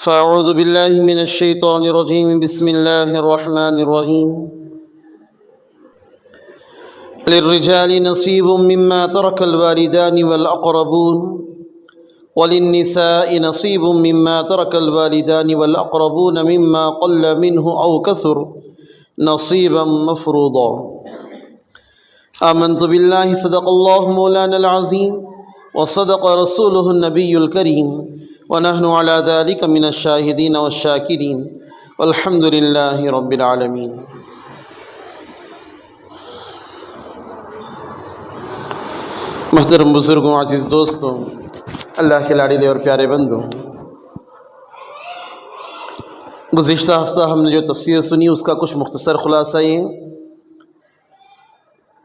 فأعوذ بالله من الشيطان الرجيم بسم الله الرحمن الرحيم للرجال نصيب مما ترك الوالدان والأقربون وللنساء نصيب مما ترك الوالدان والأقربون مما قل منه أو كثر نصيبا مفروضا آمنت بالله صدق الله مولانا العظيم وصدق رسوله النبي الكريم ونحن على ذلك من الشاهدين والشاكرين والحمد لله رب العالمين۔ محترم بزرگوں، عزیز دوستوں، اللہ کے لاڈلے اور پیارے بندوں، گزشتہ ہفتہ ہم نے جو تفسیر سنی اس کا کچھ مختصر خلاصہ یہ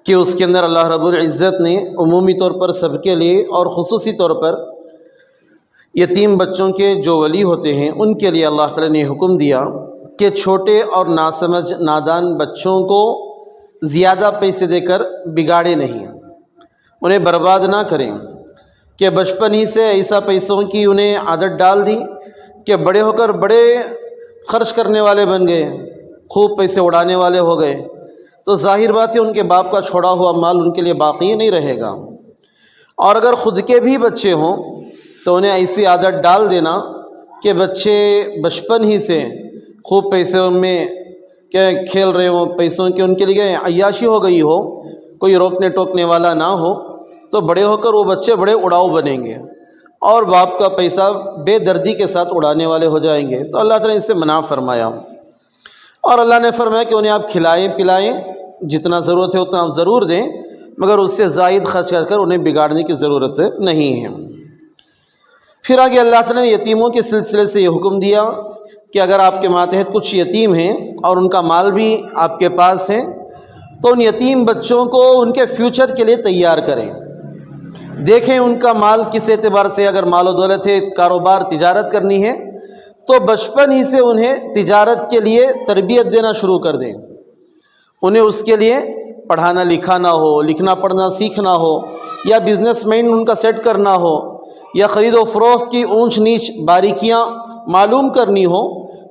کہ اس کے اندر اللہ رب العزت نے عمومی طور پر سب کے لیے اور خصوصی طور پر یتیم بچوں کے جو ولی ہوتے ہیں ان کے لیے اللہ تعالیٰ نے حکم دیا کہ چھوٹے اور ناسمجھ نادان بچوں کو زیادہ پیسے دے کر بگاڑے نہیں، انہیں برباد نہ کریں، کہ بچپن ہی سے ایسا پیسوں کی انہیں عادت ڈال دی کہ بڑے ہو کر بڑے خرچ کرنے والے بن گئے، خوب پیسے اڑانے والے ہو گئے، تو ظاہر بات ہے ان کے باپ کا چھوڑا ہوا مال ان کے لیے باقی نہیں رہے گا۔ اور اگر خود کے بھی بچے ہوں تو انہیں ایسی عادت ڈال دینا کہ بچے بچپن ہی سے خوب پیسوں میں کھیل رہے ہوں، پیسوں کے ان کے لیے عیاشی ہو گئی ہو، کوئی روکنے ٹوکنے والا نہ ہو، تو بڑے ہو کر وہ بچے بڑے اڑاؤ بنیں گے اور باپ کا پیسہ بے دردی کے ساتھ اڑانے والے ہو جائیں گے۔ تو اللہ تعالیٰ نے اس سے منع فرمایا، اور اللہ نے فرمایا کہ انہیں آپ کھلائیں پلائیں، جتنا ضرورت ہے اتنا آپ ضرور دیں، مگر اس سے زائد خرچ کر انہیں بگاڑنے کی ضرورت نہیں ہے۔ پھر آگے اللہ تعالیٰ نے یتیموں کے سلسلے سے یہ حکم دیا کہ اگر آپ کے ماتحت کچھ یتیم ہیں اور ان کا مال بھی آپ کے پاس ہے تو ان یتیم بچوں کو ان کے فیوچر کے لیے تیار کریں، دیکھیں ان کا مال کس اعتبار سے، اگر مال و دولت ہے، کاروبار تجارت کرنی ہے تو بچپن ہی سے انہیں تجارت کے لیے تربیت دینا شروع کر دیں، انہیں اس کے لیے پڑھانا لکھانا ہو، لکھنا پڑھنا سیکھنا ہو، یا بزنس مین ان کا سیٹ کرنا ہو، یا خرید و فروخت کی اونچ نیچ باریکیاں معلوم کرنی ہو،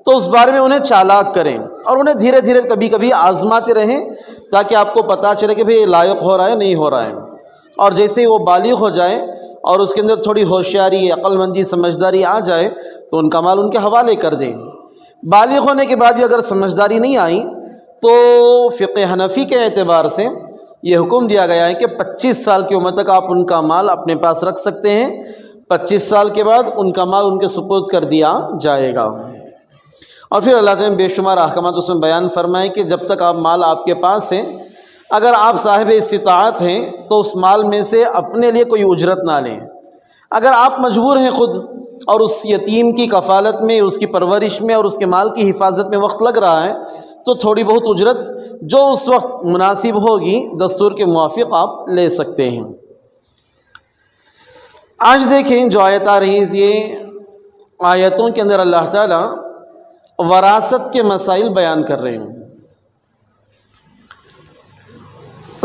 تو اس بارے میں انہیں چالاک کریں اور انہیں دھیرے دھیرے کبھی کبھی آزماتے رہیں تاکہ آپ کو پتہ چلے کہ بھئی یہ لائق ہو رہا ہے نہیں ہو رہا ہے۔ اور جیسے ہی وہ بالغ ہو جائے اور اس کے اندر تھوڑی ہوشیاری، عقل مندی، سمجھداری آ جائے تو ان کا مال ان کے حوالے کر دیں۔ بالغ ہونے کے بعد اگر سمجھداری نہیں آئی تو فقہ حنفی کے اعتبار سے یہ حکم دیا گیا ہے کہ 25 سال کی عمر تک آپ ان کا مال اپنے پاس رکھ سکتے ہیں، 25 سال کے بعد ان کا مال ان کے سپرد کر دیا جائے گا۔ اور پھر اللہ تعالیٰ نے بے شمار احکامات اس میں بیان فرمائے کہ جب تک آپ مال آپ کے پاس ہیں، اگر آپ صاحب استطاعت ہیں تو اس مال میں سے اپنے لیے کوئی اجرت نہ لیں۔ اگر آپ مجبور ہیں خود اور اس یتیم کی کفالت میں، اس کی پرورش میں اور اس کے مال کی حفاظت میں وقت لگ رہا ہے تو تھوڑی بہت اجرت جو اس وقت مناسب ہوگی دستور کے موافق آپ لے سکتے ہیں۔ آج دیکھیں جو آیت آ رہی ہے، یہ آیتوں کے اندر اللہ تعالیٰ وراثت کے مسائل بیان کر رہے ہیں۔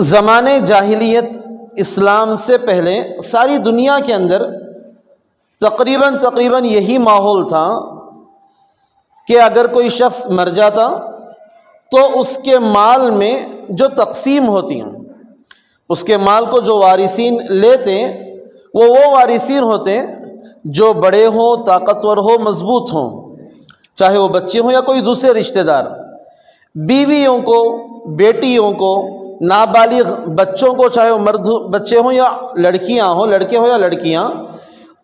زمانے جاہلیت اسلام سے پہلے ساری دنیا کے اندر تقریباً یہی ماحول تھا کہ اگر کوئی شخص مر جاتا تو اس کے مال میں جو تقسیم ہوتی ہیں، اس کے مال کو جو وارثین لیتے وہ وارثین ہوتے جو بڑے ہوں، طاقتور ہوں، مضبوط ہوں، چاہے وہ بچے ہوں یا کوئی دوسرے رشتہ دار۔ بیویوں کو، بیٹیوں کو، نابالغ بچوں کو، چاہے وہ مرد بچے ہوں یا لڑکیاں ہوں، لڑکے ہوں یا لڑکیاں،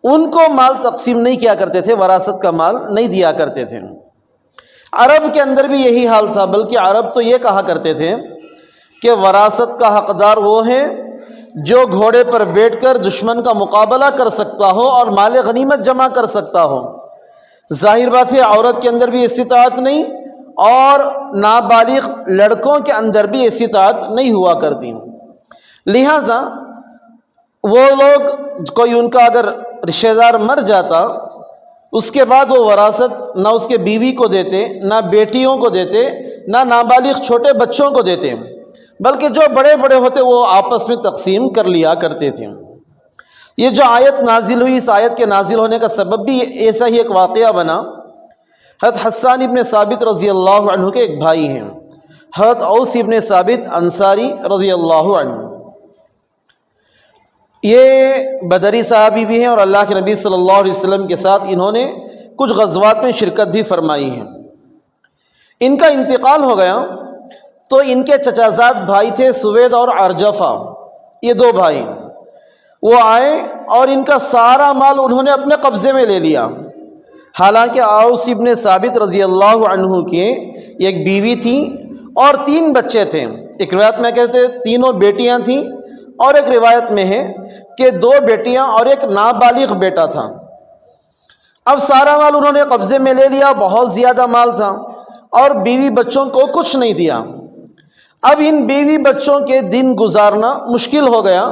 ان کو مال تقسیم نہیں کیا کرتے تھے، وراثت کا مال نہیں دیا کرتے تھے۔ عرب کے اندر بھی یہی حال تھا، بلکہ عرب تو یہ کہا کرتے تھے کہ وراثت کا حقدار وہ ہے جو گھوڑے پر بیٹھ کر دشمن کا مقابلہ کر سکتا ہو اور مال غنیمت جمع کر سکتا ہو۔ ظاہر بات ہے عورت کے اندر بھی استطاعت نہیں اور نابالغ لڑکوں کے اندر بھی استطاعت نہیں ہوا کرتی، لہٰذا وہ لوگ کوئی ان کا اگر رشتہ دار مر جاتا اس کے بعد وہ وراثت نہ اس کے بیوی کو دیتے، نہ بیٹیوں کو دیتے، نہ نابالغ چھوٹے بچوں کو دیتے، بلکہ جو بڑے بڑے ہوتے وہ آپس میں تقسیم کر لیا کرتے تھے۔ یہ جو آیت نازل ہوئی، اس آیت کے نازل ہونے کا سبب بھی ایسا ہی ایک واقعہ بنا حضرت حسان ابن ثابت رضی اللہ عنہ کے ایک بھائی ہیں، حضرت اوس ابن ثابت انصاری رضی اللہ عنہ، یہ بدری صحابی بھی ہیں اور اللہ کے نبی صلی اللہ علیہ وسلم کے ساتھ انہوں نے کچھ غزوات میں شرکت بھی فرمائی ہے۔ ان کا انتقال ہو گیا تو ان کے چچا زاد بھائی تھے سوید اور ارجفہ، یہ دو بھائی، وہ آئے اور ان کا سارا مال انہوں نے اپنے قبضے میں لے لیا۔ حالانکہ اوس ابن ثابت رضی اللہ عنہ کی ایک بیوی تھی اور 3 بچے تھے، ایک روایت میں کہتے تینوں بیٹیاں تھیں اور ایک روایت میں ہے کہ 2 بیٹیاں اور ایک نابالغ بیٹا تھا۔ اب سارا مال انہوں نے قبضے میں لے لیا، بہت زیادہ مال تھا، اور بیوی بچوں کو کچھ نہیں دیا۔ اب ان بیوی بچوں کے دن گزارنا مشکل ہو گیا،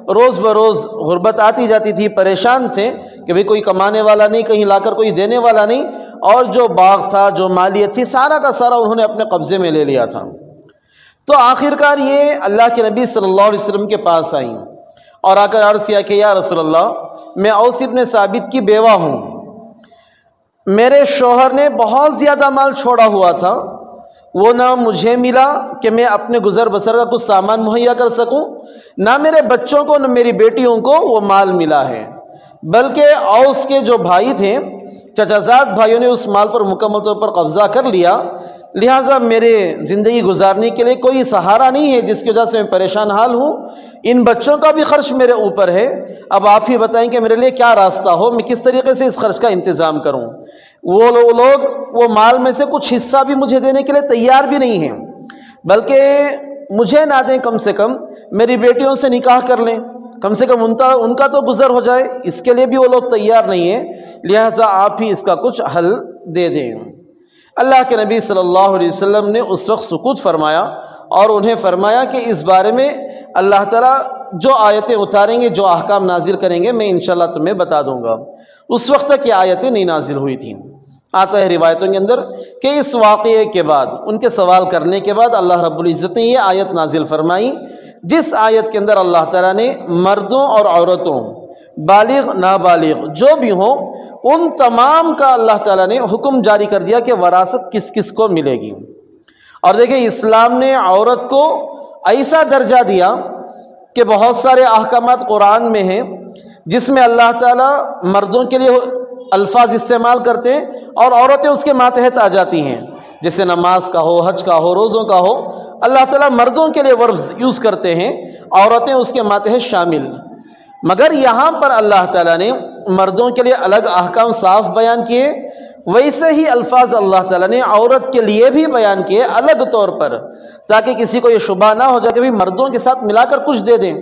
روز بروز غربت آتی جاتی تھی، پریشان تھے کہ بھئی کوئی کمانے والا نہیں، کہیں لا کر کوئی دینے والا نہیں، اور جو باغ تھا، جو مالیت تھی، سارا کا سارا انہوں نے اپنے قبضے میں لے لیا تھا۔ تو آخرکار یہ اللہ کے نبی صلی اللہ علیہ وسلم کے پاس آئیں اور آ کر عرض کیا کہ یا رسول اللہ، میں اوس ابن ثابت کی بیوہ ہوں، میرے شوہر نے بہت زیادہ مال چھوڑا ہوا تھا، وہ نہ مجھے ملا کہ میں اپنے گزر بسر کا کچھ سامان مہیا کر سکوں، نہ میرے بچوں کو نہ میری بیٹیوں کو وہ مال ملا ہے، بلکہ اوس کے جو بھائی تھے، چچا زاد بھائیوں نے اس مال پر مکمل طور پر قبضہ کر لیا، لہٰذا میرے زندگی گزارنے کے لیے کوئی سہارا نہیں ہے، جس کی وجہ سے میں پریشان حال ہوں، ان بچوں کا بھی خرچ میرے اوپر ہے، اب آپ ہی بتائیں کہ میرے لیے کیا راستہ ہو، میں کس طریقے سے اس خرچ کا انتظام کروں۔ وہ لوگ وہ مال میں سے کچھ حصہ بھی مجھے دینے کے لیے تیار بھی نہیں ہیں، بلکہ مجھے نہ دیں، کم سے کم میری بیٹیوں سے نکاح کر لیں، کم سے کم ان کا تو گزر ہو جائے، اس کے لیے بھی وہ لوگ تیار نہیں ہیں، لہٰذا آپ ہی اس کا کچھ حل دے دیں۔ اللہ کے نبی صلی اللہ علیہ وسلم نے اس وقت سکوت فرمایا اور انہیں فرمایا کہ اس بارے میں اللہ تعالیٰ جو آیتیں اتاریں گے، جو احکام نازل کریں گے، میں انشاءاللہ تمہیں بتا دوں گا۔ اس وقت تک یہ آیتیں نہیں نازل ہوئی تھیں۔ آتا ہے روایتوں کے اندر کہ اس واقعے کے بعد، ان کے سوال کرنے کے بعد، اللہ رب العزت نے یہ آیت نازل فرمائی، جس آیت کے اندر اللہ تعالیٰ نے مردوں اور عورتوں، بالغ نابالغ جو بھی ہوں، ان تمام کا اللہ تعالیٰ نے حکم جاری کر دیا کہ وراثت کس کس کو ملے گی۔ اور دیکھیں، اسلام نے عورت کو ایسا درجہ دیا کہ بہت سارے احکامات قرآن میں ہیں جس میں اللہ تعالیٰ مردوں کے لیے الفاظ استعمال کرتے ہیں اور عورتیں اس کے ماتحت آ جاتی ہیں، جیسے نماز کا ہو، حج کا ہو، روزوں کا ہو، اللہ تعالیٰ مردوں کے لیے ورز یوز کرتے ہیں، عورتیں اس کے ماتحت شامل۔ مگر یہاں پر اللہ تعالیٰ نے مردوں کے لیے الگ احکام صاف بیان کیے، ویسے ہی الفاظ اللہ تعالیٰ نے عورت کے لیے بھی بیان کیے الگ طور پر، تاکہ کسی کو یہ شبہ نہ ہو جائے کہ مردوں کے ساتھ ملا کر کچھ دے دیں،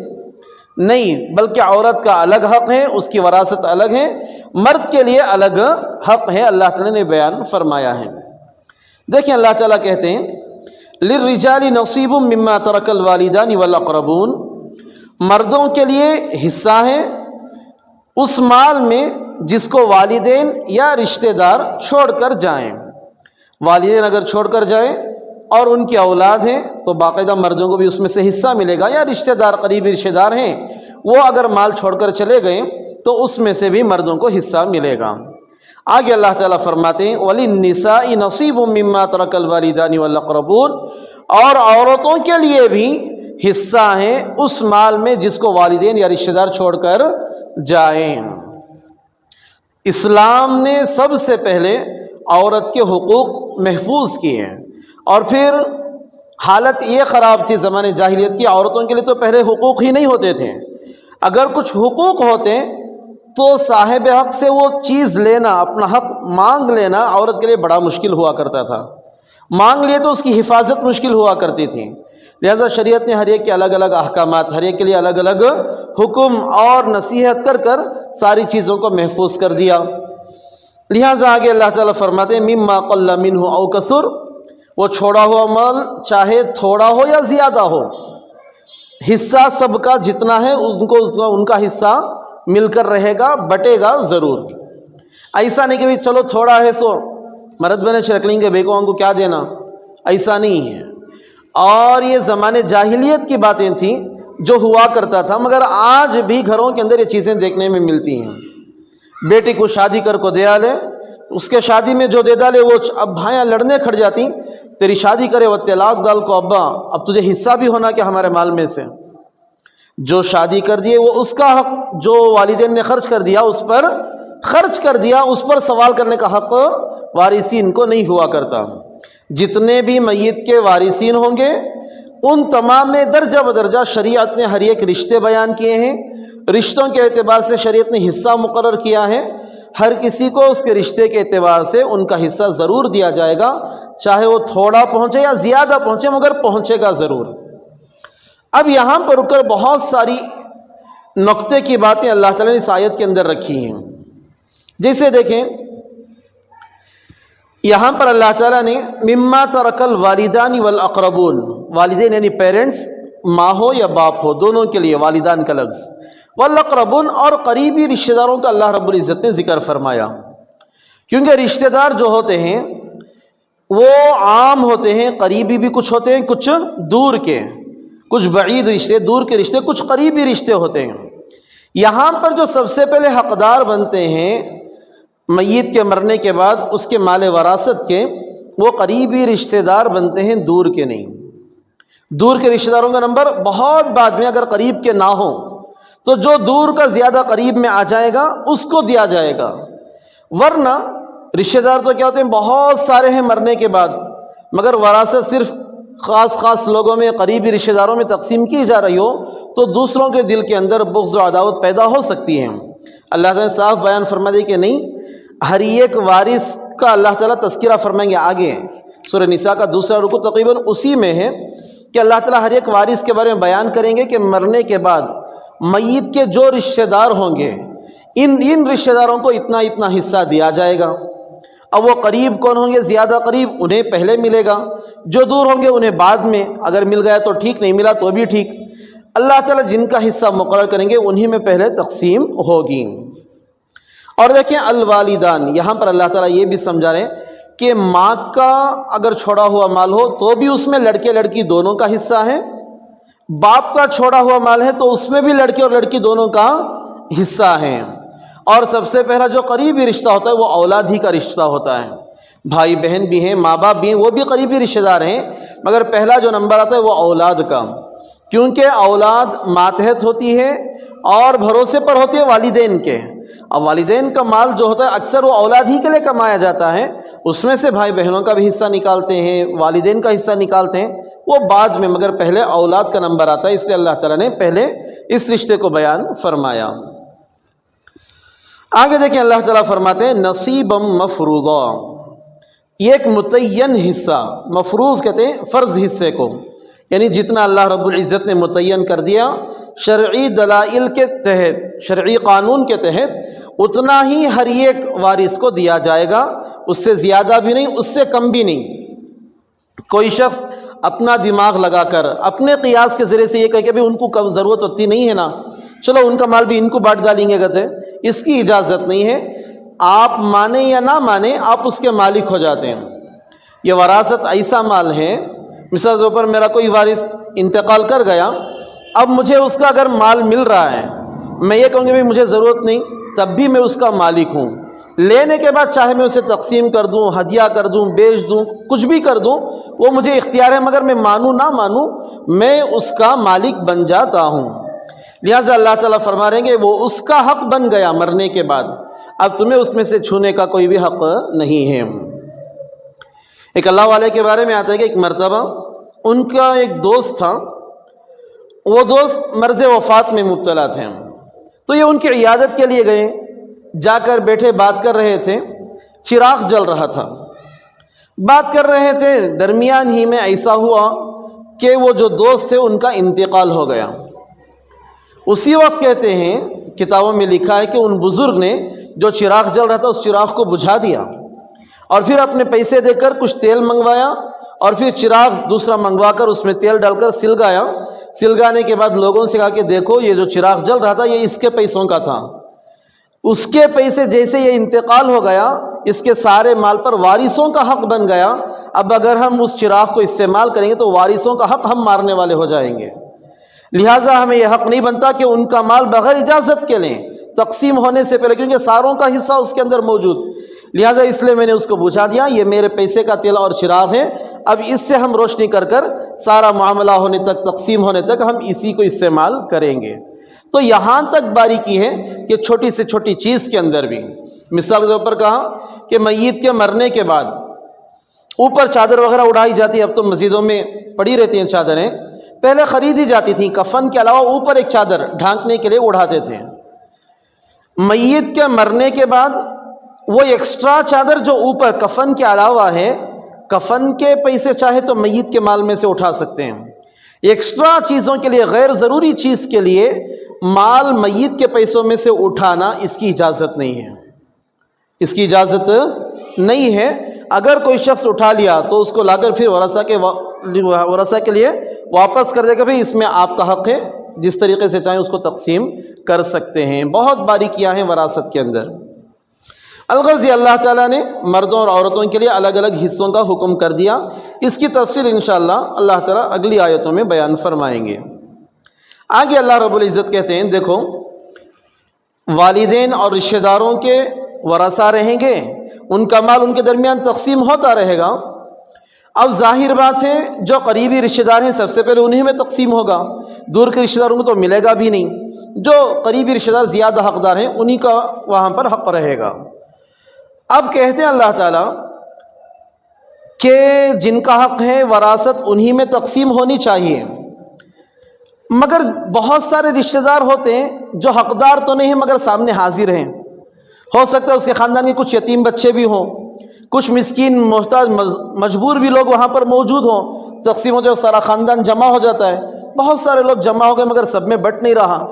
نہیں، بلکہ عورت کا الگ حق ہے، اس کی وراثت الگ ہے، مرد کے لیے الگ حق ہے، اللہ تعالیٰ نے بیان فرمایا ہے۔ دیکھیں، اللہ تعالیٰ کہتے ہیں لِلرِّجَالِ نَصِيبٌ مِّمَّا تَرَكَ الْوَالِدَانِ وَالْأَقْرَبُونَ، مردوں کے لیے حصہ ہے اس مال میں جس کو والدین یا رشتہ دار چھوڑ کر جائیں۔ والدین اگر چھوڑ کر جائیں اور ان کی اولاد ہیں تو باقاعدہ مردوں کو بھی اس میں سے حصہ ملے گا، یا رشتہ دار، قریبی رشتہ دار ہیں، وہ اگر مال چھوڑ کر چلے گئے تو اس میں سے بھی مردوں کو حصہ ملے گا۔ آگے اللہ تعالیٰ فرماتے ہیں وَلِلنِّسَاءِ نَصِيبٌ مِّمَّا تَرَكَ الْوَالِدَانِ وَالْأَقْرَبُونَ، اور عورتوں کے لیے بھی حصہ ہے اس مال میں جس کو والدین یا رشتہ دار چھوڑ کر جائیں۔ اسلام نے سب سے پہلے عورت کے حقوق محفوظ کیے ہیں، اور پھر حالت یہ خراب تھی زمانے جاہلیت کی، عورتوں کے لیے تو پہلے حقوق ہی نہیں ہوتے تھے، اگر کچھ حقوق ہوتے تو صاحب حق سے وہ چیز لینا، اپنا حق مانگ لینا عورت کے لیے بڑا مشکل ہوا کرتا تھا، مانگ لیے تو اس کی حفاظت مشکل ہوا کرتی تھی، لہذا شریعت نے ہر ایک کے الگ الگ احکامات، ہر ایک کے لیے الگ الگ حکم اور نصیحت کر کر ساری چیزوں کو محفوظ کر دیا۔ لہذا آگے اللہ تعالیٰ فرماتے ہیں مما قل منہ او کثر، وہ چھوڑا ہوا مال چاہے تھوڑا ہو یا زیادہ ہو، حصہ سب کا جتنا ہے ان کا حصہ مل کر رہے گا، بٹے گا ضرور۔ ایسا نہیں کہ بھی چلو تھوڑا ہے سو مرد بنے رکھ لیں گے، بیگوں کو کیا دینا، ایسا نہیں ہے۔ اور یہ زمانے جاہلیت کی باتیں تھیں جو ہوا کرتا تھا، مگر آج بھی گھروں کے اندر یہ چیزیں دیکھنے میں ملتی ہیں۔ بیٹی کو شادی کر کو دیا لے، اس کے شادی میں جو دے ڈالے وہ اب بھائیاں لڑنے کھڑ جاتی، تیری شادی کرے وہ طلاق ڈال کو ابا اب تجھے حصہ بھی ہونا کہ ہمارے مال میں سے، جو شادی کر دیے وہ اس کا حق جو والدین نے خرچ کر دیا اس پر خرچ کر دیا، اس پر سوال کرنے کا حق وارثین کو نہیں ہوا کرتا۔ جتنے بھی میت کے وارثین ہوں گے ان تمام میں درجہ بدرجہ شریعت نے ہر ایک رشتے بیان کیے ہیں، رشتوں کے اعتبار سے شریعت نے حصہ مقرر کیا ہے، ہر کسی کو اس کے رشتے کے اعتبار سے ان کا حصہ ضرور دیا جائے گا، چاہے وہ تھوڑا پہنچے یا زیادہ پہنچے مگر پہنچے گا ضرور۔ اب یہاں پر رک کر بہت ساری نقطے کی باتیں اللہ تعالیٰ نے اس آیت کے اندر رکھی ہیں۔ جیسے دیکھیں یہاں پر اللہ تعالیٰ نے مما ترک الوالدان والاقربون، والدین یعنی پیرنٹس، ماں ہو یا باپ ہو دونوں کے لیے والدان کا لفظ، والاقربون اور قریبی رشتہ داروں کا اللہ رب العزت نے ذکر فرمایا، کیونکہ رشتہ دار جو ہوتے ہیں وہ عام ہوتے ہیں، قریبی بھی کچھ ہوتے ہیں، کچھ دور کے، کچھ بعید رشتے، دور کے رشتے، کچھ قریبی رشتے ہوتے ہیں۔ یہاں پر جو سب سے پہلے حقدار بنتے ہیں میت کے مرنے کے بعد اس کے مال وراثت کے، وہ قریبی رشتہ دار بنتے ہیں، دور کے نہیں۔ دور کے رشتہ داروں کا نمبر بہت بعد میں اگر قریب کے نہ ہوں تو جو دور کا زیادہ قریب میں آ جائے گا اس کو دیا جائے گا، ورنہ رشتہ دار تو کیا ہوتے ہیں بہت سارے ہیں مرنے کے بعد، مگر وراثت صرف خاص لوگوں میں قریبی رشتہ داروں میں تقسیم کی جا رہی ہو تو دوسروں کے دل کے اندر بغض و عداوت پیدا ہو سکتی ہے۔ اللہ تعالیٰ نے صاف بیان فرما دی کہ نہیں، ہر ایک وارث کا اللہ تعالیٰ تذکرہ فرمائیں گے آگے، سورہ نساء کا دوسرا رکوع تقریباً اسی میں ہے کہ اللہ تعالیٰ ہر ایک وارث کے بارے میں بیان کریں گے کہ مرنے کے بعد میت کے جو رشتہ دار ہوں گے ان رشتہ داروں کو اتنا اتنا حصہ دیا جائے گا۔ اب وہ قریب کون ہوں گے، زیادہ قریب، انہیں پہلے ملے گا، جو دور ہوں گے انہیں بعد میں، اگر مل گیا تو ٹھیک، نہیں ملا تو بھی ٹھیک۔ اللہ تعالیٰ جن کا حصہ مقرر کریں گے انہی میں پہلے تقسیم ہوگی۔ اور دیکھیں الوالدان، یہاں پر اللہ تعالیٰ یہ بھی سمجھا رہے ہیں کہ ماں کا اگر چھوڑا ہوا مال ہو تو بھی اس میں لڑکے لڑکی دونوں کا حصہ ہے، باپ کا چھوڑا ہوا مال ہے تو اس میں بھی لڑکے اور لڑکی دونوں کا حصہ ہے۔ اور سب سے پہلا جو قریبی رشتہ ہوتا ہے وہ اولاد ہی کا رشتہ ہوتا ہے، بھائی بہن بھی ہیں، ماں باپ بھی ہیں، وہ بھی قریبی رشتہ دار ہیں، مگر پہلا جو نمبر آتا ہے وہ اولاد کا، کیونکہ اولاد ماتحت ہوتی ہے اور بھروسے پر ہوتی ہے والدین کے۔ اب والدین کا مال جو ہوتا ہے اکثر وہ اولاد ہی کے لیے کمایا جاتا ہے، اس میں سے بھائی بہنوں کا بھی حصہ نکالتے ہیں، والدین کا حصہ نکالتے ہیں، وہ بعد میں، مگر پہلے اولاد کا نمبر آتا ہے، اس لیے اللہ تعالیٰ نے پہلے اس رشتے کو بیان فرمایا۔ آگے دیکھیں اللہ تعالیٰ فرماتے ہیں نصیبا مفروضا، یہ ایک متعین حصہ، مفروض کہتے ہیں فرض حصے کو، یعنی جتنا اللہ رب العزت نے متعین کر دیا شرعی دلائل کے تحت، شرعی قانون کے تحت، اتنا ہی ہر ایک وارث کو دیا جائے گا، اس سے زیادہ بھی نہیں، اس سے کم بھی نہیں۔ کوئی شخص اپنا دماغ لگا کر اپنے قیاس کے ذریعے سے یہ کہے کہ ان کو کب ضرورت ہوتی نہیں ہے نا، چلو ان کا مال بھی ان کو بانٹ ڈالیں گے، کہتے ہیں اس کی اجازت نہیں ہے۔ آپ مانیں یا نہ مانیں آپ اس کے مالک ہو جاتے ہیں۔ یہ وراثت ایسا مال ہے، مثال کے اوپر میرا کوئی وارث انتقال کر گیا، اب مجھے اس کا اگر مال مل رہا ہے، میں یہ کہوں گی بھائی مجھے ضرورت نہیں، تب بھی میں اس کا مالک ہوں۔ لینے کے بعد چاہے میں اسے تقسیم کر دوں، ہدیہ کر دوں، بیچ دوں، کچھ بھی کر دوں، وہ مجھے اختیار ہے، مگر میں مانوں نہ مانوں میں اس کا مالک بن جاتا ہوں۔ لہٰذا اللہ تعالیٰ فرما رہے ہیں کہ وہ اس کا حق بن گیا مرنے کے بعد، اب تمہیں اس میں سے چھونے کا کوئی بھی حق نہیں ہے۔ ایک اللہ والے کے بارے میں آتا ہے کہ ایک مرتبہ ان کا ایک دوست تھا، وہ دوست مرض وفات میں مبتلا تھے، تو یہ ان کی عیادت کے لیے گئے، جا کر بیٹھے بات کر رہے تھے، چراغ جل رہا تھا، بات کر رہے تھے، درمیان ہی میں ایسا ہوا کہ وہ جو دوست تھے ان کا انتقال ہو گیا۔ اسی وقت کہتے ہیں کتابوں میں لکھا ہے کہ ان بزرگ نے جو چراغ جل رہا تھا اس چراغ کو بجھا دیا، اور پھر اپنے پیسے دے کر کچھ تیل منگوایا، اور پھر چراغ دوسرا منگوا کر اس میں تیل ڈال کر سلگایا، سلگانے کے بعد لوگوں سے کہا کہ دیکھو یہ جو چراغ جل رہا تھا یہ اس کے پیسوں کا تھا، اس کے پیسے جیسے یہ انتقال ہو گیا اس کے سارے مال پر وارثوں کا حق بن گیا، اب اگر ہم اس چراغ کو استعمال کریں گے تو وارثوں کا حق ہم مارنے والے ہو جائیں گے، لہٰذا ہمیں یہ حق نہیں بنتا کہ ان کا مال بغیر اجازت کے لیں، تقسیم ہونے سے پہلے، کیونکہ ساروں کا حصہ اس کے اندر موجود۔ لہٰذا اس لیے میں نے اس کو بجھا دیا، یہ میرے پیسے کا تیل اور چراغ ہے، اب اس سے ہم روشنی کر کر سارا معاملہ ہونے تک، تقسیم ہونے تک ہم اسی کو استعمال کریں گے۔ تو یہاں تک باریکی ہے کہ چھوٹی سے چھوٹی چیز کے اندر بھی، مثال کے طور پر کہا کہ میت کے مرنے کے بعد اوپر چادر وغیرہ اڑائی جاتی ہے، اب تو مسجدوں میں پڑی رہتی ہیں چادریں، پہلے خریدی جاتی تھیں، کفن کے علاوہ اوپر ایک چادر ڈھانکنے کے لیے اڑاتے تھے۔ میت کے مرنے کے بعد وہ ایکسٹرا چادر جو اوپر کفن کے علاوہ ہے، کفن کے پیسے چاہے تو میت کے مال میں سے اٹھا سکتے ہیں، ایکسٹرا چیزوں کے لیے، غیر ضروری چیز کے لیے مال میت کے پیسوں میں سے اٹھانا اس کی اجازت نہیں ہے، اس کی اجازت نہیں ہے۔ اگر کوئی شخص اٹھا لیا تو اس کو لا کر پھر ورثہ کے لیے واپس کر دے گا، بھئی اس میں آپ کا حق ہے، جس طریقے سے چاہیں اس کو تقسیم کر سکتے ہیں۔ بہت باریکیاں ہیں وراثت کے اندر۔ الغرض اللہ تعالیٰ نے مردوں اور عورتوں کے لیے الگ الگ حصوں کا حکم کر دیا، اس کی تفصیل انشاءاللہ اللہ تعالیٰ اگلی آیتوں میں بیان فرمائیں گے۔ آگے اللہ رب العزت کہتے ہیں، دیکھو والدین اور رشتہ داروں کے ورثہ رہیں گے، ان کا مال ان کے درمیان تقسیم ہوتا رہے گا۔ اب ظاہر بات ہے جو قریبی رشتہ دار ہیں سب سے پہلے انہیں میں تقسیم ہوگا، دور کے رشتہ داروں کو تو ملے گا بھی نہیں۔ جو قریبی رشتہ دار زیادہ حقدار ہیں انہی کا وہاں پر حق رہے گا۔ اب کہتے ہیں اللہ تعالیٰ کہ جن کا حق ہے وراثت انہی میں تقسیم ہونی چاہیے، مگر بہت سارے رشتہ دار ہوتے ہیں جو حقدار تو نہیں ہیں مگر سامنے حاضر ہیں، ہو سکتا ہے اس کے خاندان کے کچھ یتیم بچے بھی ہوں، کچھ مسکین محتاج مجبور بھی لوگ وہاں پر موجود ہوں، تقسیم ہو جائے سارا خاندان جمع ہو جاتا ہے، بہت سارے لوگ جمع ہو گئے مگر سب میں بٹ نہیں رہا۔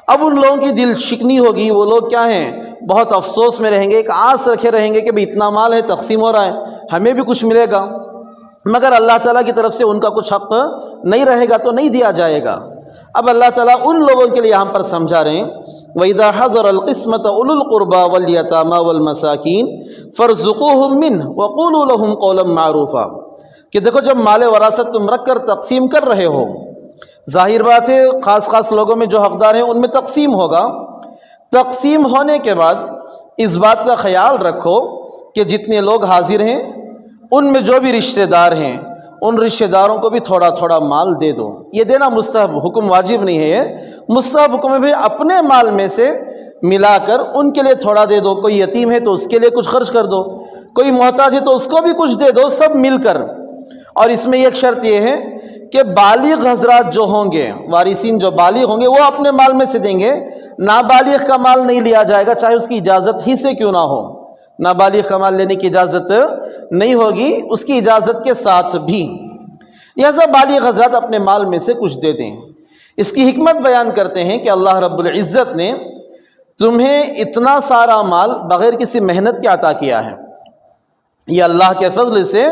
اب ان لوگوں کی دل شکنی ہوگی، وہ لوگ کیا ہیں، بہت افسوس میں رہیں گے، ایک آس رکھے رہیں گے کہ بھئی اتنا مال ہے، تقسیم ہو رہا ہے، ہمیں بھی کچھ ملے گا، مگر اللہ تعالیٰ کی طرف سے ان کا کچھ حق نہیں رہے گا تو نہیں دیا جائے گا۔ اب اللہ تعالیٰ ان لوگوں کے لیے یہاں پر سمجھا رہے ہیں، وَإِذَا حَضَرَ الْقِسْمَةَ أُولُو الْقُرْبَى وَالْيَتَامَى وَالْمَسَاكِينَ فَارْزُقُوهُم مِّنْهُ وَقُولُوا لَهُمْ قَوْلًا مَّعْرُوفًا کہ دیکھو جب مال وراثت تم رکھ کر تقسیم کر رہے ہو، ظاہر بات ہے خاص لوگوں میں جو حقدار ہیں ان میں تقسیم ہوگا، تقسیم ہونے کے بعد اس بات کا خیال رکھو کہ جتنے لوگ حاضر ہیں ان میں جو بھی رشتہ دار ہیں ان رشتہ داروں کو بھی تھوڑا تھوڑا مال دے دو۔ یہ دینا مستحب، حکم واجب نہیں ہے، مستحب حکم ہے، اپنے مال میں سے ملا کر ان کے لیے تھوڑا دے دو، کوئی یتیم ہے تو اس کے لیے کچھ خرچ کر دو، کوئی محتاج ہے تو اس کو بھی کچھ دے دو، سب مل کر۔ اور اس میں ایک شرط یہ ہے کہ بالغ حضرات جو ہوں گے، وارثین جو بالغ ہوں گے وہ اپنے مال میں سے دیں گے، نابالغ کا مال نہیں لیا جائے گا چاہے اس کی اجازت ہی سے کیوں نہ ہو، نابالغ کا مال لینے کی اجازت نہیں ہوگی اس کی اجازت کے ساتھ بھی، لہذا بالغ حضرات اپنے مال میں سے کچھ دے دیں۔ اس کی حکمت بیان کرتے ہیں کہ اللہ رب العزت نے تمہیں اتنا سارا مال بغیر کسی محنت کے عطا کیا ہے، یہ اللہ کے فضل سے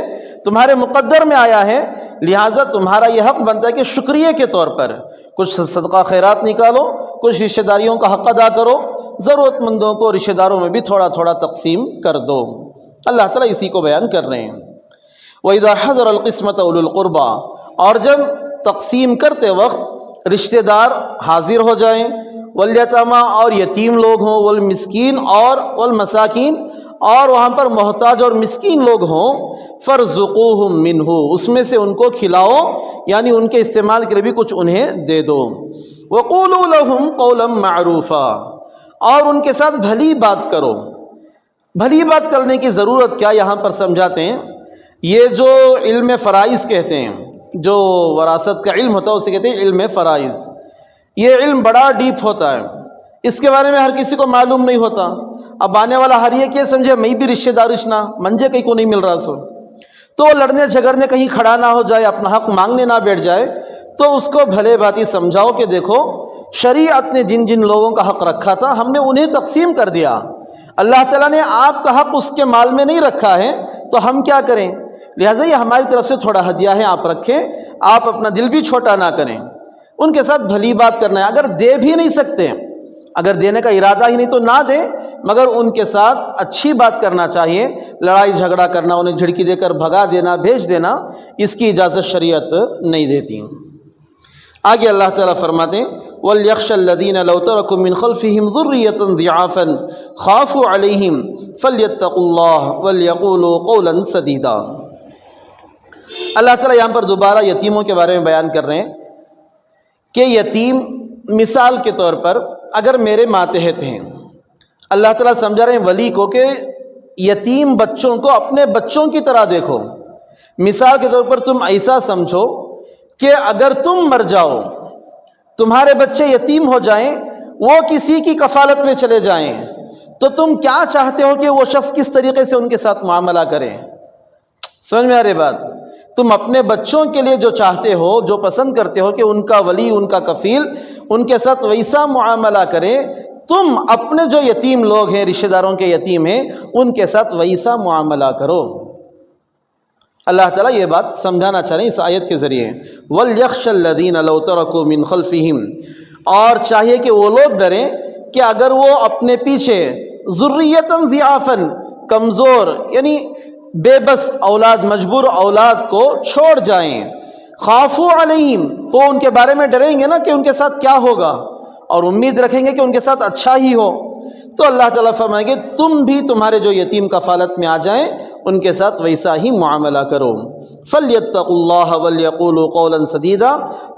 تمہارے مقدر میں آیا ہے، لہٰذا تمہارا یہ حق بنتا ہے کہ شکریہ کے طور پر کچھ صدقہ خیرات نکالو، کچھ رشتہ داریوں کا حق ادا کرو، ضرورت مندوں کو رشتہ داروں میں بھی تھوڑا تھوڑا تقسیم کر دو۔ اللہ تعالیٰ اسی کو بیان کر رہے ہیں۔ وَإِذَا حَضَرَ الْقِسْمَةَ أُولُو الْقُرْبَى اور جب تقسیم کرتے وقت رشتہ دار حاضر ہو جائیں، وَالْيَتَامَى اور یتیم لوگ ہوں، وَالْمِسْكِينَ اور وَالْمَسَاكِينَ اور وہاں پر محتاج اور مسکین لوگ ہوں، فَارْزُقُوهُم مِّنْهُ اس میں سے ان کو کھلاؤ، یعنی ان کے استعمال کے لیے بھی کچھ انہیں دے دو۔ وَقُولُوا لَهُمْ قَوْلًا مَّعْرُوفًا اور ان کے ساتھ بھلی بات کرو۔ بھلی بات کرنے کی ضرورت کیا یہاں پر سمجھاتے ہیں، یہ جو علم فرائض کہتے ہیں، جو وراثت کا علم ہوتا ہے اسے کہتے ہیں علم فرائض، یہ علم بڑا ڈیپ ہوتا ہے، اس کے بارے میں ہر کسی کو معلوم نہیں ہوتا۔ اب آنے والا ہر یہ کہ سمجھے میں بھی رشتہ دارشنا منجے کہیں کو نہیں مل رہا سو، تو لڑنے جھگڑنے کہیں کھڑا نہ ہو جائے، اپنا حق مانگنے نہ بیٹھ جائے، تو اس کو بھلے بھاتی سمجھاؤ کہ دیکھو شریعت نے جن جن لوگوں کا حق رکھا تھا ہم نے انہیں تقسیم کر دیا، اللہ تعالیٰ نے آپ کا حق اس کے مال میں نہیں رکھا ہے تو ہم کیا کریں، لہٰذا یہ ہماری طرف سے تھوڑا ہدیہ ہے، آپ رکھیں، آپ اپنا دل بھی چھوٹا نہ کریں۔ ان کے ساتھ بھلی بات کرنا ہے، اگر دے بھی نہیں سکتے، اگر دینے کا ارادہ ہی نہیں تو نہ دیں، مگر ان کے ساتھ اچھی بات کرنا چاہیے، لڑائی جھگڑا کرنا، انہیں جھڑکی دے کر بھگا دینا، بھیج دینا، اس کی اجازت شریعت نہیں دیتی۔ آگے اللہ تعالیٰ فرماتے ہیں وَلْيَخْشَ الَّذِينَ لَوْ تَرَكُوا مِنْ خَلْفِهِمْ ذُرِّيَّةً ضِعَافًا خَافُوا عَلَيْهِمْ فَلْيَتَّقُوا اللَّهَ وَلْيَقُولُوا قَوْلًا سَدِيدًا۔ اللہ تعالیٰ یہاں پر دوبارہ یتیموں کے بارے میں بیان کر رہے ہیں کہ یتیم مثال کے طور پر اگر میرے ماتحت ہیں، اللہ تعالیٰ سمجھا رہے ہیں ولی کو کہ یتیم بچوں کو اپنے بچوں کی طرح دیکھو۔ مثال کے طور پر تم ایسا سمجھو کہ اگر تم مر جاؤ، تمہارے بچے یتیم ہو جائیں، وہ کسی کی کفالت میں چلے جائیں، تو تم کیا چاہتے ہو کہ وہ شخص کس طریقے سے ان کے ساتھ معاملہ کرے؟ سمجھ میں آ رہی بات؟ تم اپنے بچوں کے لیے جو چاہتے ہو، جو پسند کرتے ہو کہ ان کا ولی، ان کا کفیل ان کے ساتھ ویسا معاملہ کرے، تم اپنے جو یتیم لوگ ہیں، رشتہ داروں کے یتیم ہیں، ان کے ساتھ ویسا معاملہ کرو۔ اللہ تعالیٰ یہ بات سمجھانا چاہ رہے ہیں اس آیت کے ذریعے۔ وَلْيَخْشَ الَّذِينَ لَوْ تَرَكُوا مِنْ خَلْفِهِمْ، اور چاہیے کہ وہ لوگ ڈریں کہ اگر وہ اپنے پیچھے ذُرِّيَّةً ضِعَافًا، کمزور یعنی بے بس اولاد، مجبور اولاد کو چھوڑ جائیں، خافوا علیہم، تو ان کے بارے میں ڈریں گے نا کہ ان کے ساتھ کیا ہوگا، اور امید رکھیں گے کہ ان کے ساتھ اچھا ہی ہو، تو اللہ تعالیٰ فرمائیں گے تم بھی تمہارے جو یتیم کفالت میں آ جائیں ان کے ساتھ ویسا ہی معاملہ کرو۔ فَلْيَتَّقُوا اللَّهَ وَلْيَقُولُوا قَوْلًا سَدِيدًا،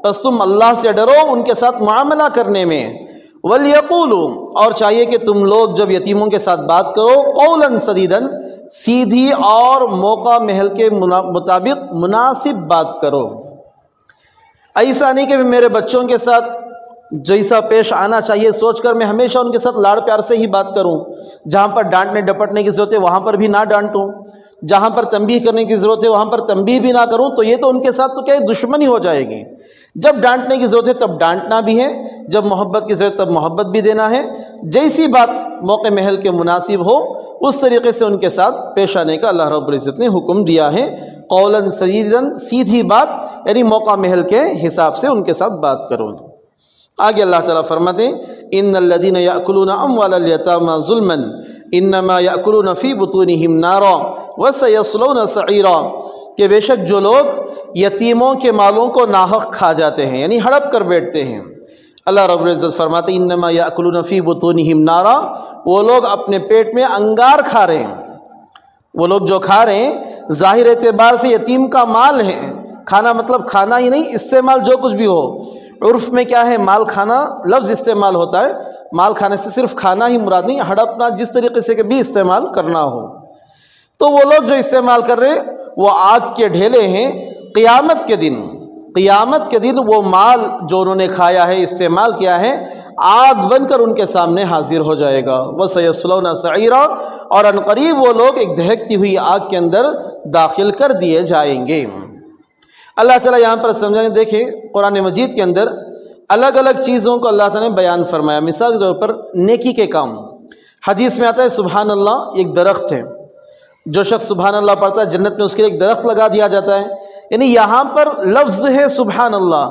بس تم اللہ سے ڈرو ان کے ساتھ معاملہ کرنے میں۔ وَلْيَقُولُوا، اور چاہیے کہ تم لوگ جب یتیموں کے ساتھ بات کرو، قَوْلًا سَدِيدًا، سیدھی اور موقع محل کے مطابق مناسب بات کرو۔ ایسا نہیں کہ میرے بچوں کے ساتھ جیسا پیش آنا چاہیے سوچ کر میں ہمیشہ ان کے ساتھ لاڑ پیار سے ہی بات کروں، جہاں پر ڈانٹنے ڈپٹنے کی ضرورت ہے وہاں پر بھی نہ ڈانٹوں، جہاں پر تنبیہ کرنے کی ضرورت ہے وہاں پر تنبیہ بھی نہ کروں، تو یہ تو ان کے ساتھ تو کیا دشمنی ہو جائے گی۔ جب ڈانٹنے کی ضرورت ہے تب ڈانٹنا بھی ہے، جب محبت کی ضرورت تب محبت بھی دینا ہے، جیسی بات موقع محل کے مناسب ہو اس طریقے سے ان کے ساتھ پیش آنے کا اللہ رب العزت نے حکم دیا ہے۔ قولاً سدیداً، سیدھی بات یعنی موقع محل کے حساب سے ان کے ساتھ بات کرو۔ آگے اللہ تعالیٰ فرماتے ہیں ان الذین یأکلون اموال الیتامی ظلما انما یأکلون فی بطونہم نارا وسیصلون سعیرا، کہ بے شک جو لوگ یتیموں کے مالوں کو ناحق کھا جاتے ہیں یعنی ہڑپ کر بیٹھتے ہیں، اللہ رب العزت فرماتے ہیں انما یأکلون فی بطونہم نارا، وہ لوگ اپنے پیٹ میں انگار کھا رہے ہیں۔ وہ لوگ جو کھا رہے ہیں ظاہر اعتبار سے یتیم کا مال ہے، کھانا مطلب کھانا ہی نہیں، استعمال جو کچھ بھی ہو۔ عرف میں کیا ہے، مال کھانا لفظ استعمال ہوتا ہے، مال کھانے سے صرف کھانا ہی مراد نہیں، ہڑپنا جس طریقے سے کہ بھی استعمال کرنا ہو۔ تو وہ لوگ جو استعمال کر رہے وہ آگ کے ڈھیلے ہیں، قیامت کے دن وہ مال جو انہوں نے کھایا ہے، استعمال کیا ہے، آگ بن کر ان کے سامنے حاضر ہو جائے گا۔ وَسَيَصْلَوْنَ سَعِيرًا، اور عنقریب وہ لوگ ایک دہکتی ہوئی آگ کے اندر داخل کر دیے جائیں گے۔ اللہ تعالیٰ یہاں پر سمجھائیں، دیکھیں قرآن مجید کے اندر الگ الگ چیزوں کو اللہ تعالیٰ نے بیان فرمایا۔ مثال کے طور پر نیکی کے کام، حدیث میں آتا ہے سبحان اللہ ایک درخت ہے، جو شخص سبحان اللہ پڑھتا ہے جنت میں اس کے لیے ایک درخت لگا دیا جاتا ہے، یعنی یہاں پر لفظ ہے سبحان اللہ،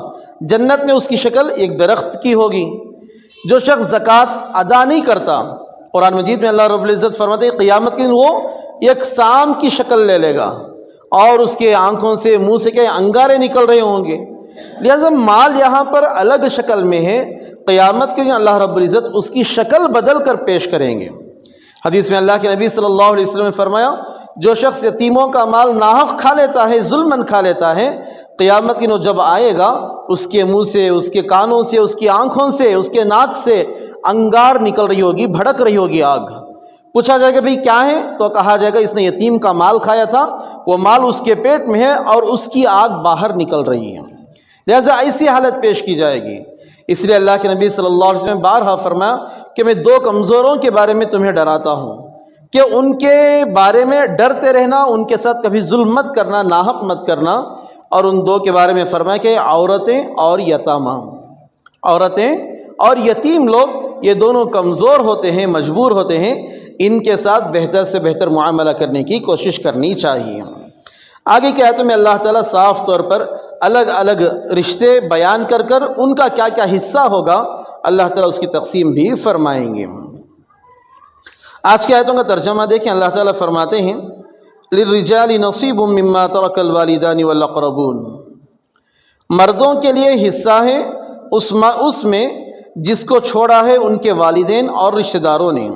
جنت میں اس کی شکل ایک درخت کی ہوگی۔ جو شخص زکوٰۃ ادا نہیں کرتا، قرآن مجید میں اللہ رب العزت فرماتے ہیں قیامت کے دن وہ ایک سام کی شکل لے لے گا اور اس کے آنکھوں سے منہ سے کیا انگارے نکل رہے ہوں گے۔ لہذا مال یہاں پر الگ شکل میں ہے، قیامت کے دن اللہ رب العزت اس کی شکل بدل کر پیش کریں گے۔ حدیث میں اللہ کے نبی صلی اللہ علیہ وسلم نے فرمایا جو شخص یتیموں کا مال ناحق کھا لیتا ہے، ظلماً کھا لیتا ہے، قیامت کے دن جب آئے گا اس کے منہ سے، اس کے کانوں سے، اس کی آنکھوں سے، اس کے ناک سے انگار نکل رہی ہوگی، بھڑک رہی ہوگی آگ۔ پوچھا جائے گا بھئی کیا ہے، تو کہا جائے گا اس نے یتیم کا مال کھایا تھا، وہ مال اس کے پیٹ میں ہے اور اس کی آگ باہر نکل رہی ہے، لہذا ایسی حالت پیش کی جائے گی۔ اس لیے اللہ کے نبی صلی اللہ علیہ وسلم نے بارہا فرمایا کہ میں دو کمزوروں کے بارے میں تمہیں ڈراتا ہوں کہ ان کے بارے میں ڈرتے رہنا، ان کے ساتھ کبھی ظلم مت کرنا، ناحق مت کرنا، اور ان دو کے بارے میں فرمایا کہ عورتیں اور یتامہ، عورتیں اور یتیم لوگ یہ دونوں کمزور ہوتے ہیں، مجبور ہوتے ہیں، ان کے ساتھ بہتر سے بہتر معاملہ کرنے کی کوشش کرنی چاہیے۔ آگے کی آیتوں میں اللہ تعالیٰ صاف طور پر الگ الگ رشتے بیان کر کر ان کا کیا کیا حصہ ہوگا اللہ تعالیٰ اس کی تقسیم بھی فرمائیں گے۔ آج کی آیتوں کا ترجمہ دیکھیں، اللہ تعالیٰ فرماتے ہیں لِلرِّجَالِ نَصِيبٌ مِّمَّا تَرَكَ الْوَالِدَانِ وَالْأَقْرَبُونَ، مردوں کے لیے حصہ ہے اس میں جس کو چھوڑا ہے ان کے والدین اور رشتہ داروں نے۔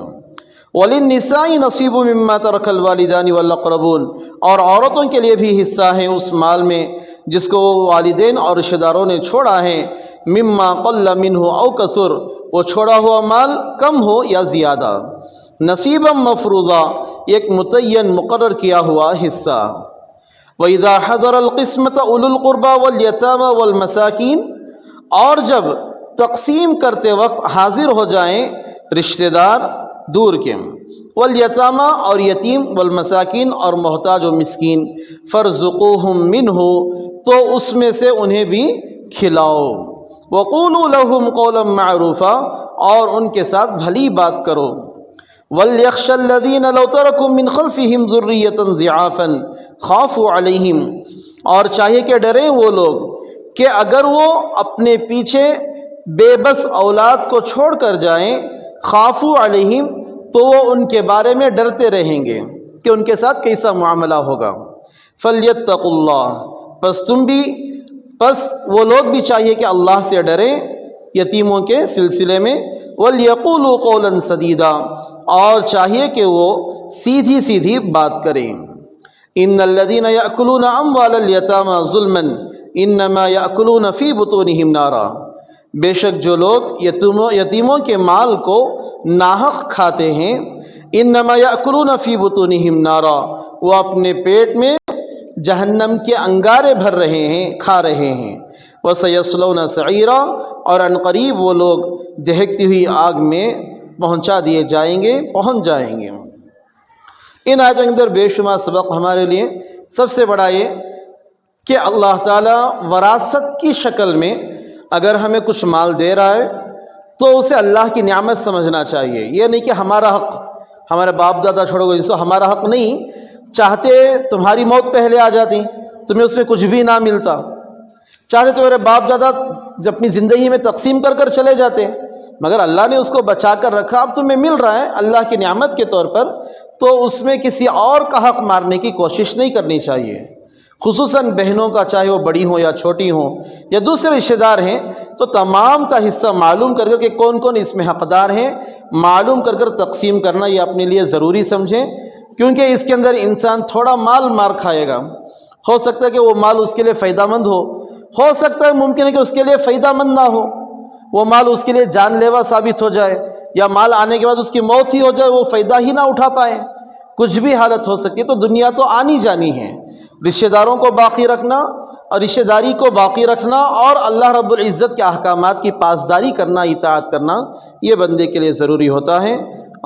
وَلِلنِّسَاءِ نَصِيبٌ مِّمَّا تَرَكَ الْوَالِدَانِ وَالْأَقْرَبُونَ، اور عورتوں کے لیے بھی حصہ ہے اس مال میں جس کو والدین اور رشتہ داروں نے چھوڑا ہے۔ مِمَّا قَلَّ مِنْهُ أَوْ كَثُرَ، وہ چھوڑا ہوا مال کم ہو یا زیادہ۔ نصیباً مفروضہ، ایک متعین مقرر کیا ہوا حصہ۔ وَإِذَا حَضَرَ الْقِسْمَةَ أُولُو الْقُرْبَى وَالْيَتَامَى وَالْمَسَاكِينَ، اور جب تقسیم کرتے وقت حاضر ہو جائیں رشتہ دار دور کے، والیتامہ اور یتیم، والمساکین اور محتاج و مسکین، فارزقوہم منہ، تو اس میں سے انہیں بھی کھلاؤ۔ وقولوا لہم قولا معروفا، اور ان کے ساتھ بھلی بات کرو۔ ولیخشى الذین لو ترکوا من خلفہم ذریۃ ضعافا خافوا علیہم، اور چاہیے کہ ڈریں وہ لوگ کہ اگر وہ اپنے پیچھے بے بس اولاد کو چھوڑ کر جائیں، خافوا علیہم، تو وہ ان کے بارے میں ڈرتے رہیں گے کہ ان کے ساتھ کیسا معاملہ ہوگا۔ فلیتقوا اللہ، پس وہ لوگ بھی چاہیے کہ اللہ سے ڈریں یتیموں کے سلسلے میں۔ ولیقولوا قولا سدیدا، اور چاہیے کہ وہ سیدھی سیدھی بات کریں۔ ان الذین یأکلون اموال الیتامی ظلما انما یأکلون فی بطونہم نارا، بے شک جو لوگ یتیموں کے مال کو ناحق کھاتے ہیں، انما یأکلون فی بطونہم نارا، وہ اپنے پیٹ میں جہنم کے انگارے بھر رہے ہیں، کھا رہے ہیں۔ وَسَيَصْلَوْنَ سَعِيرًا، اور عنقریب وہ لوگ دہکتی ہوئی آگ میں پہنچ جائیں گے۔ ان آیتوں کے اندر بے شمار سبق ہمارے لیے۔ سب سے بڑا یہ کہ اللہ تعالیٰ وراثت کی شکل میں اگر ہمیں کچھ مال دے رہا ہے تو اسے اللہ کی نعمت سمجھنا چاہیے۔ یہ نہیں کہ ہمارا حق، ہمارے باپ دادا چھوڑو گے جسو ہمارا حق نہیں، چاہتے تمہاری موت پہلے آ جاتی، تمہیں اس میں کچھ بھی نہ ملتا، چاہتے تمہارے باپ دادا اپنی زندگی میں تقسیم کر چلے جاتے، مگر اللہ نے اس کو بچا کر رکھا، اب تمہیں مل رہا ہے اللہ کی نعمت کے طور پر، تو اس میں کسی اور کا حق مارنے کی کوشش نہیں کرنی چاہیے۔ خصوصاً بہنوں کا، چاہے وہ بڑی ہوں یا چھوٹی ہوں یا دوسرے رشتہ دار ہیں، تو تمام کا حصہ معلوم کر کہ کون کون اس میں حقدار ہیں، معلوم کر تقسیم کرنا یہ اپنے لیے ضروری سمجھیں، کیونکہ اس کے اندر انسان تھوڑا مال مار کھائے گا، ہو سکتا ہے کہ وہ مال اس کے لیے فائدہ مند ہو سکتا ہے ممکن ہے کہ اس کے لیے فائدہ مند نہ ہو، وہ مال اس کے لیے جان لیوا ثابت ہو جائے، یا مال آنے کے بعد اس کی موت ہی ہو جائے، وہ فائدہ ہی نہ اٹھا پائے، کچھ بھی حالت ہو سکتی ہے۔ تو دنیا تو آنی جانی ہے، رشتہ داروں کو باقی رکھنا اور رشتہ داری کو باقی رکھنا اور اللہ رب العزت کے احکامات کی پاسداری کرنا، اطاعت کرنا، یہ بندے کے لیے ضروری ہوتا ہے۔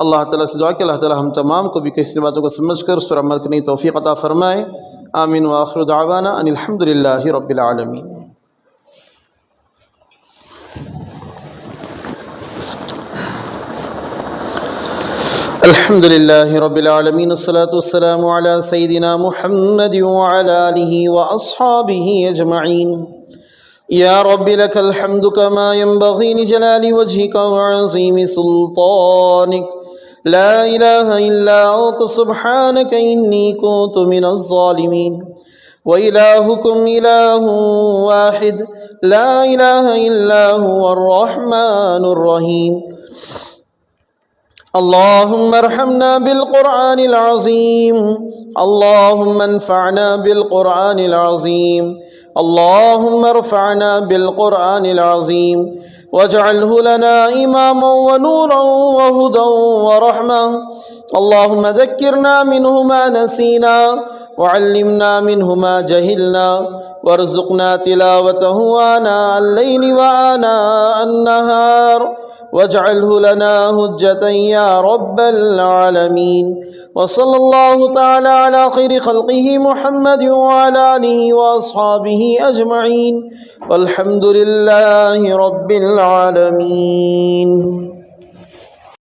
اللہ تعالیٰ سے دعا کہ اللہ تعالیٰ ہم تمام کو بھی کسی باتوں کو سمجھ کر اس پر عمل کرنے کی توفیق عطا فرمائے۔ آمین وآخر دعوانا ان الحمد للہ رب العالمین۔ الحمد للہ رب العالمین، الصلاة والسلام علی سیدنا محمد وعلی آلہ واصحابہ اجمعین۔ یا رب لک الحمد کما ينبغی لجلال وجہک وعظیم سلطانک، لا الہ الا انت سبحانک انی کنت من الظالمین، وإلہکم الہ واحد لا الہ الا هو الرحمن الرحیم۔ اللہم ارحمنا بالقرآن العظیم، اللہم انفعنا بالقرآن العظیم، اللہم ارفعنا بالقرآن العظیم، واجعلہ لنا اماما ونورا وہدا ورحمہ، اللہم ذکرنا منہ ما نسینا وعلمنا منہ ما جہلنا، وارزقنا تلاوتہ آناء اللیل وآناء النہار، واجعلہ لنا حجة یا رب العالمین۔ وصلی اللہ تعالی علی خیر خلقہ محمد وعلی آلہ واصحابہ اجمعین، والحمد للہ رب العالمین۔